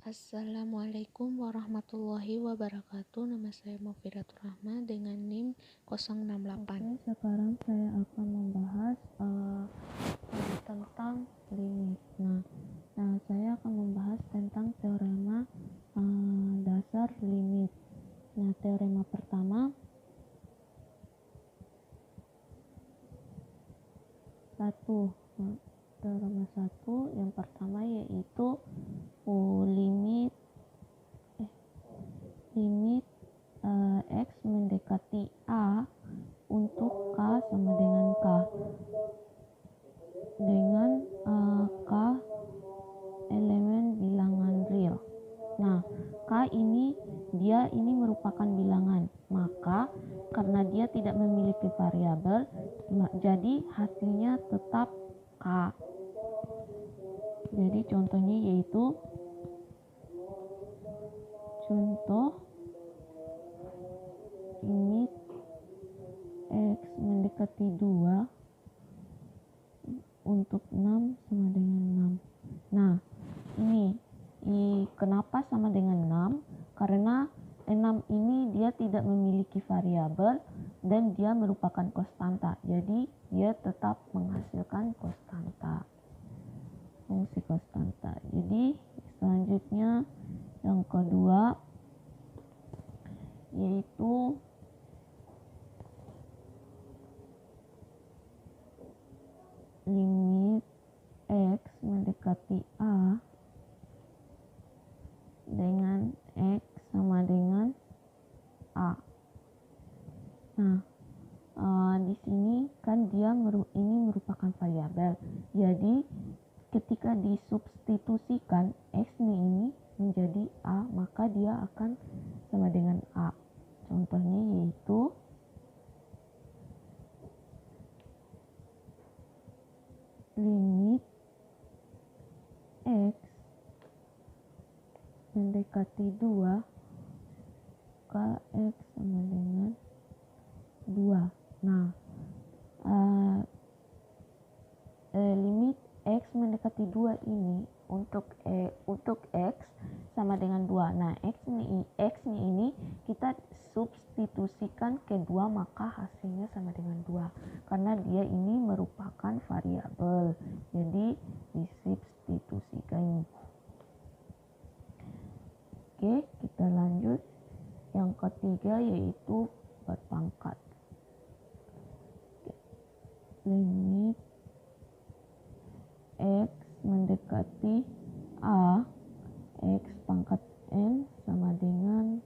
Assalamualaikum warahmatullahi wabarakatuh. Nama saya Mufiratur Rahma dengan NIM 068. Oke, sekarang saya akan membahas tentang limit. Nah, saya akan membahas tentang teorema dasar limit. Nah, teorema pertama, teorema satu yang pertama yaitu limit X mendekati A untuk K sama dengan K dengan K elemen bilangan real. Nah, K ini merupakan bilangan, maka karena dia tidak memiliki variabel, jadi hasilnya tetap K. Jadi contohnya yaitu limit X mendekati 2 untuk 6 sama dengan 6. Nah, kenapa sama dengan 6? Karena 6 ini dia tidak memiliki variabel dan dia merupakan konstanta. Jadi dia tetap menghasilkan konstanta. Fungsi konstanta. Jadi selanjutnya yang kedua yaitu limit X mendekati A dengan X sama dengan A. Nah, di sini kan ini merupakan variabel. Jadi ketika disubstitusikan X ini menjadi A, maka dia akan sama dengan A. Contohnya yaitu limit X mendekati 2 Kx sama dengan 2. Nah, limit X mendekati 2 ini untuk X sama dengan 2. Nah, X ini kita substitusikan ke 2, maka hasilnya sama dengan 2. Karena dia ini merupakan variabel. Jadi disubstitusikan. Oke, kita lanjut. Yang ketiga yaitu berpangkat. Limit X mendekati A, X pangkat N sama dengan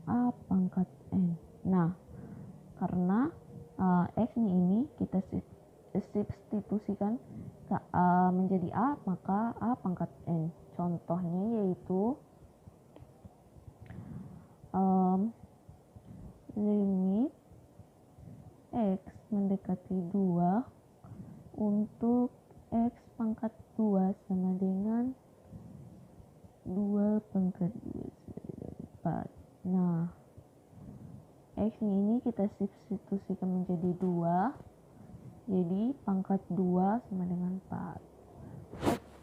A pangkat N. Nah, karena X ini kita substitusikan menjadi A, maka A pangkat N. Contohnya yaitu limit X mendekati 2 untuk X pangkat 2 sama dengan 2 pangkat 2 4. Nah, X ini kita substitusikan menjadi 2, jadi pangkat 2 sama dengan 4.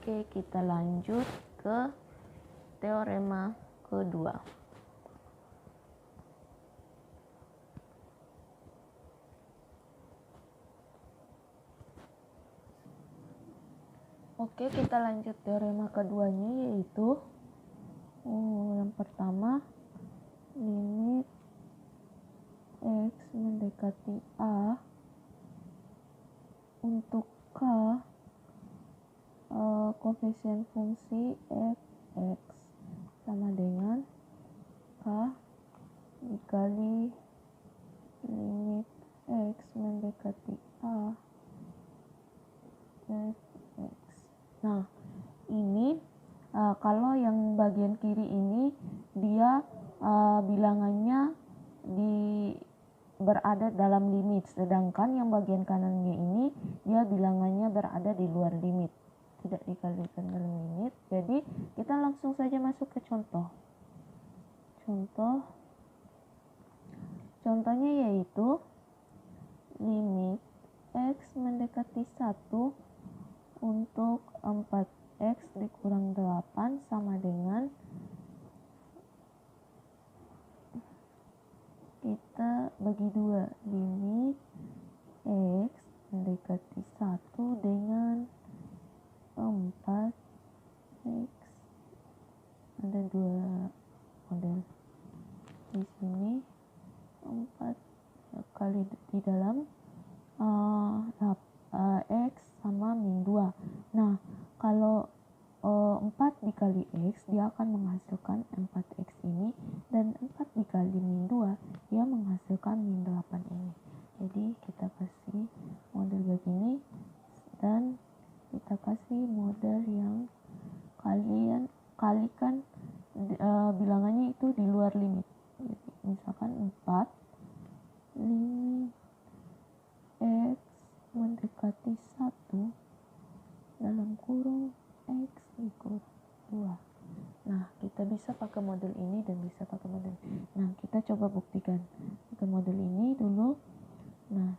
Oke, kita lanjut ke teorema kedua. Oke, kita lanjut teorema keduanya yaitu yang pertama limit X mendekati A untuk K koefisien fungsi f(x) sama dengan K dikali limit X mendekati A f(x). Nah, ini kalau yang bagian kiri ini dia bilangannya berada dalam limit, sedangkan yang bagian kanannya ini dia bilangannya berada di luar limit, tidak dikalikan dalam limit. Jadi kita langsung saja masuk ke contohnya yaitu limit X mendekati 1 untuk 4x dikurang 8 sama bagi 2. Limit X mendekati 1 dengan 4X. Ada 2 model. Di sini 4 kali di dalam X sama min 2. Nah, kalau 4 dikali X, dia akan menghasilkan 4X ini, dan 4 dikali min 2, dia menghasilkan min 8 ini. Jadi kita kasih model begini, dan kita kasih model yang kalian kalikan bilangannya itu di luar limit. Jadi, misalkan 4 limit X mendekati 1 dalam kurung X dikurang 2. Nah, kita bisa pakai model ini dan bisa pakai model ini. Nah, kita coba buktikan pakai model ini dulu. Nah,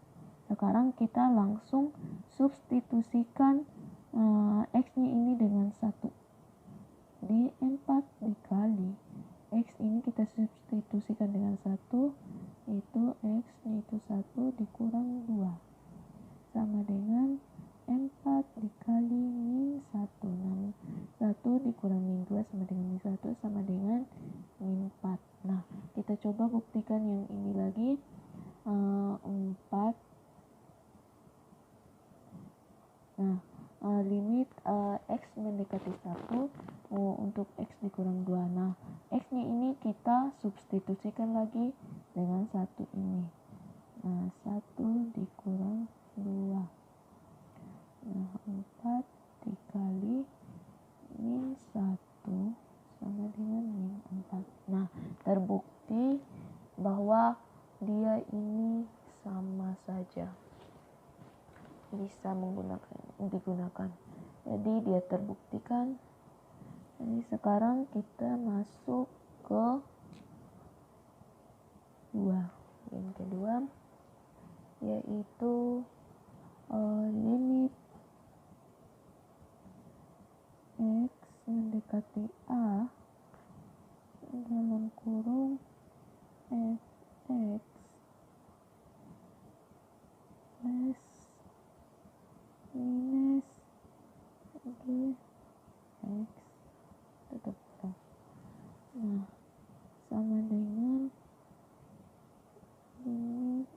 sekarang kita langsung substitusikan X-nya ini dengan 1. Di 4 dikali X ini kita substitusikan dengan 1, itu X-nya itu 1 dikurang 2. Sama dengan 4 dikali min 1. Nah, 1 dikurang min 2 sama dengan min 1 sama dengan min 4. Nah, kita coba buktikan yang ini lagi. 4. Nah, limit X mendekati 1 untuk X dikurang 2. Nah, X-nya ini kita substitusikan lagi dengan 1 ini. Nah, 1 dikurang 2. Nah, 4 dikali min 1 sama dengan min 4. Nah, terbukti bahwa dia ini sama saja, bisa digunakan. Jadi dia terbuktikan. Jadi sekarang kita masuk ke yang kedua, yaitu limit X mendekati A dalam kurung Fx plus minus Gx tutup kurung. Nah, sama dengan limit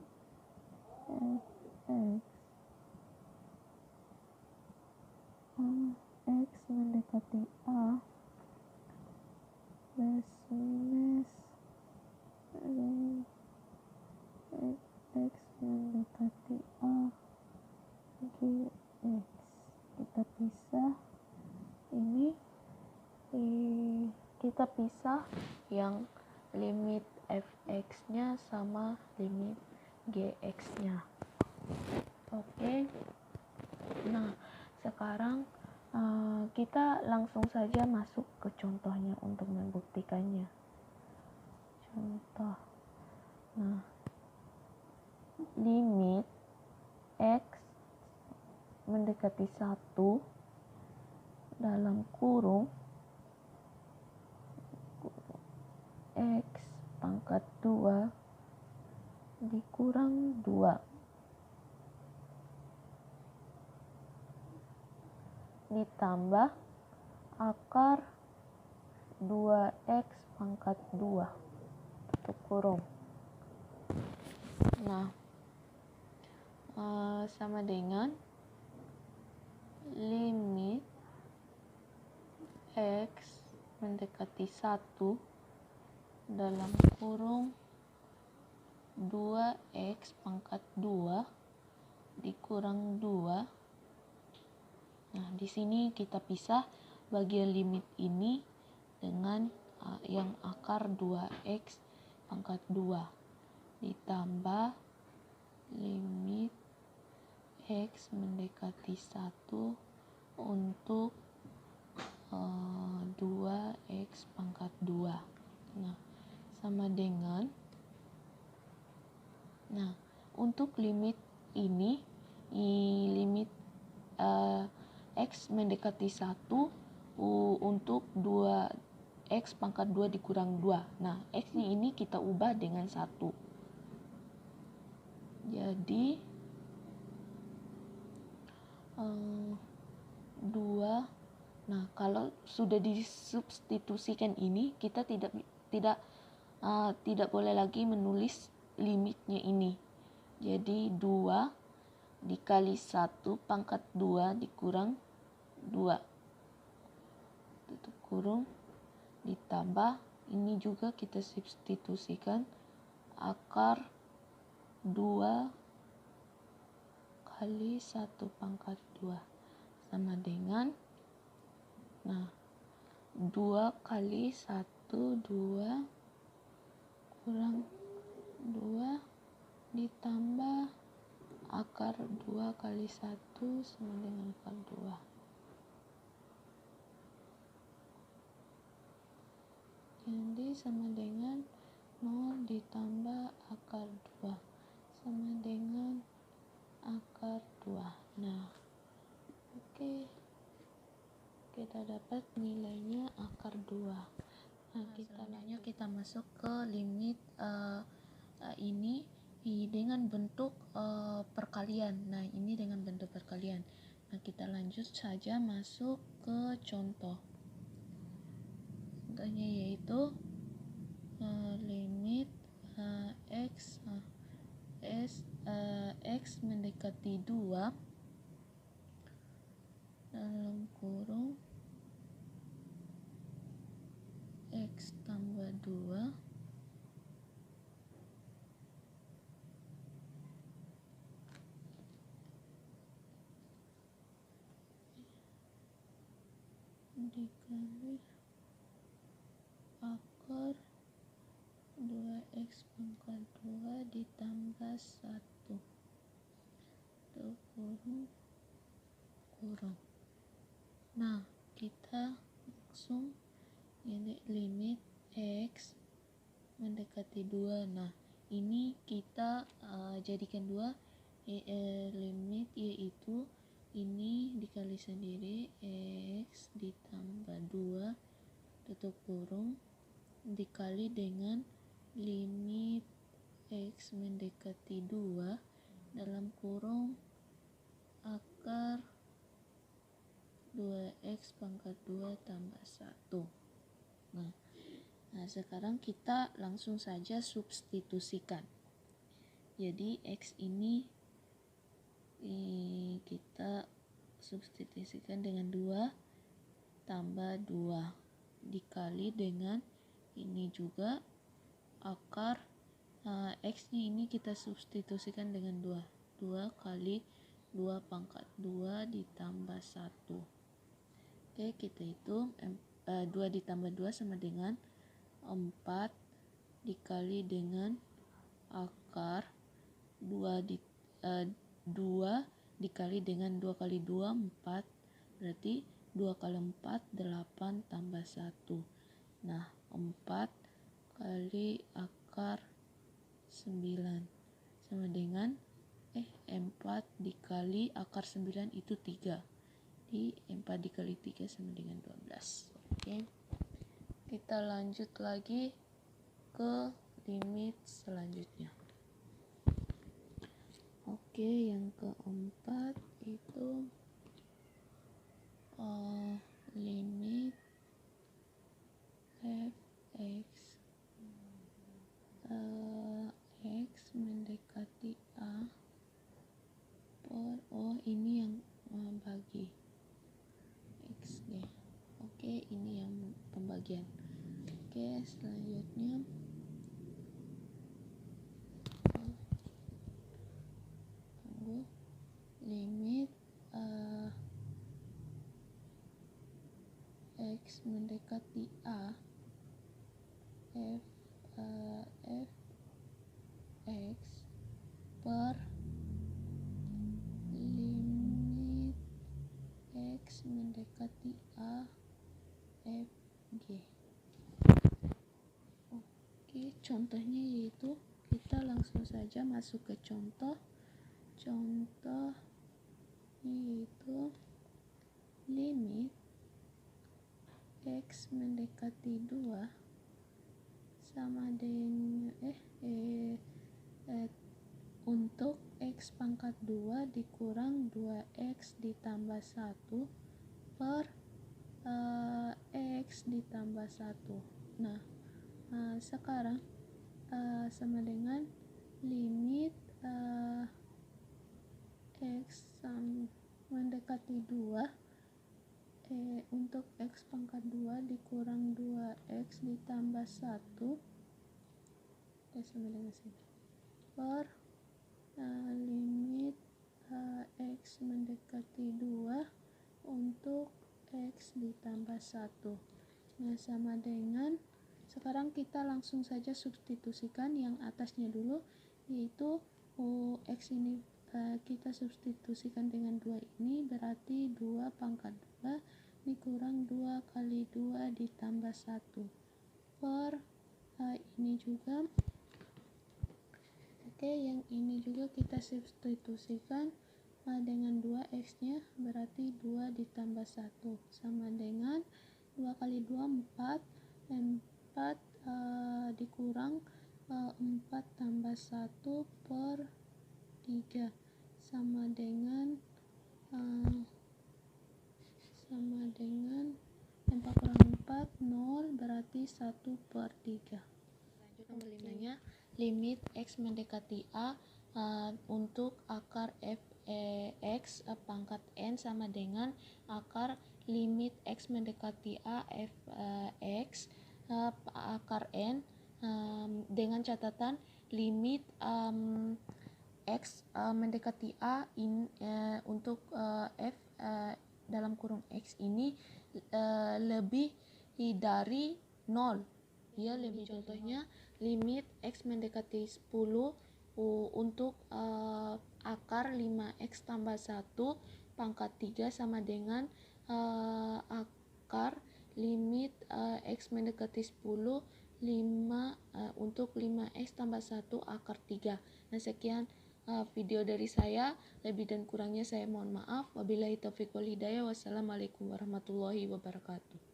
Fx X mendekati A plus minus X mendekati A Gx. Kita pisah ini, kita pisah yang limit Fx-nya sama limit Gx-nya. Oke. Nah, sekarang kita langsung saja masuk ke contohnya untuk membuktikannya. Contoh. Nah, limit X mendekati 1 dalam kurung X pangkat 2 dikurang 2 ditambah akar 2X pangkat 2 tutup kurung. Nah, sama dengan limit X mendekati 1 dalam kurung 2X pangkat 2 dikurang 2. Nah, di sini kita pisah bagian limit ini dengan yang akar 2X pangkat 2 ditambah limit X mendekati 1 untuk 2X pangkat 2. Nah, sama dengan, nah, untuk limit ini, limit X mendekati 1 untuk 2X pangkat 2 dikurang 2. Nah, X ini kita ubah dengan 1. Jadi 2. Nah, kalau sudah disubstitusikan ini, kita tidak boleh lagi menulis limitnya ini. Jadi 2 dikali 1 pangkat 2 dikurang 2 tutup kurung ditambah ini juga kita substitusikan akar 2 kali 1 pangkat 2 sama dengan 2 kali 1 2 kurang 2 ditambah akar 2 kali 1 sama dengan akar 2. Jadi sama dengan 0 ditambah akar 2 sama dengan akar 2. Nah, oke. Kita dapat nilainya akar 2. Nah, kita masuk ke limit ini dengan bentuk perkalian. Nah, ini dengan bentuk perkalian. Nah, kita lanjut saja masuk ke contoh. Contohnya yaitu limit x mendekati 2 dalam kurung x tambah 2 dikali akar 2x pangkat 2 ditambah 1 kurung. Nah, kita langsung ini limit x mendekati 2. Nah, ini kita jadikan 2 limit, yaitu ini dikali sendiri x ditambah 2 tutup kurung dikali dengan limit x mendekati 2 dalam kurung akar 2x pangkat 2 tambah 1. Nah, sekarang kita langsung saja substitusikan. Jadi x ini kita substitusikan dengan 2 tambah 2 dikali dengan ini juga akar x nya ini kita substitusikan dengan 2 kali 2 pangkat 2 ditambah 1. Oke, kita hitung 2 ditambah 2 sama dengan 4 dikali dengan akar 2 dikali dengan 2 kali 2 4, berarti 2 kali 4 8 tambah 1. Nah, 4 kali akar 9 sama dengan 4 dikali akar 9 itu 3. Di 4 dikali 3 sama dengan 12. Oke. Kita lanjut lagi ke limit selanjutnya. Oke, yang keempat itu limit fx x mendekati a per ini yang bagi x ya. Oke, ini yang pembagian. Oke, selanjutnya limit x mendekati a f x per limit x mendekati a f g. Oke, contohnya yaitu kita langsung saja masuk ke contoh yaitu limit x mendekati 2 sama dengan untuk X pangkat 2 dikurang 2X ditambah 1 per X ditambah 1. Nah, sekarang sama dengan limit X mendekati 2 untuk X pangkat 2 dikurang 2X ditambah 1 sama dengan sini per limit X mendekati 2 untuk X ditambah 1. Nah, sama dengan sekarang kita langsung saja substitusikan yang atasnya dulu, yaitu X ini kita substitusikan dengan 2 ini, berarti 2 pangkat 2 dikurang 2 kali 2 ditambah 1 per ini juga. Oke, yang ini juga kita substitusikan dengan 2X nya, berarti 2 ditambah 1 sama dengan 2 kali 2 4 dikurang 4 tambah 1 per 3 sama dengan 4 kurang 4 0, berarti 1 per 3. Lanjut nomor 5-nya, limit X mendekati A untuk akar f(x) pangkat n sama dengan akar limit X mendekati A f(x) akar n, dengan catatan limit X mendekati A untuk f dalam kurung X ini lebih dari 0. Ya, lebih contohnya limit X mendekati 10 untuk akar 5X tambah 1 pangkat 3 sama dengan akar limit X mendekati 10 untuk 5X tambah 1 akar 3. Nah, sekian video dari saya, lebih dan kurangnya saya mohon maaf. Wabillahi taufiq wal hidayah. Wassalamualaikum warahmatullahi wabarakatuh.